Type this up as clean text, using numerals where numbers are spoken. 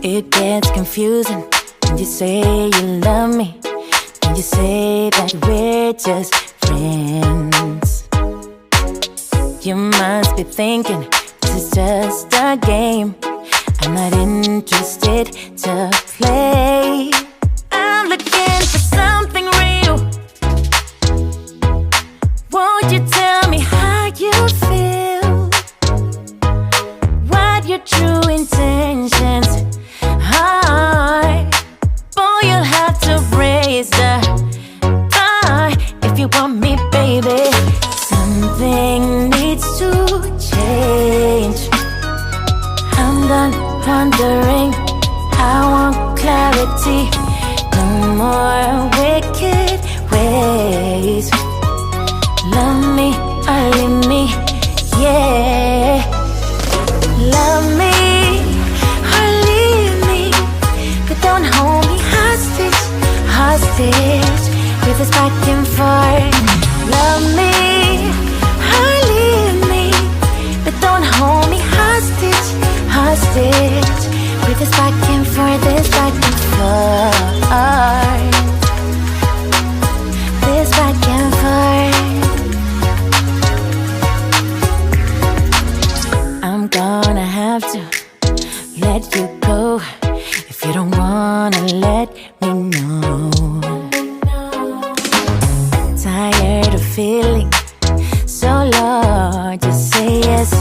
It gets confusing when you say you love me, when you say that we're just friends. You must be thinking this is just a game. I'm not interested to play. I'm looking for something real. Won't you tell me how you feel? What your true intentions are? Boy, you'll have to raise the bar if you want me, baby. Something needs to change. I'm done wondering, I want clarity. No more wicked ways. Love me or leave me, yeah. Love me or leave me, but don't hold me hostage, hostage with this back and forth. Love me or leave me, but don't hold me hostage, hostage with this back and forth, this back and forth, this back and forth. I'm gonna have to let you go if you don't wanna let me know. Tired of feeling so low, just say yes.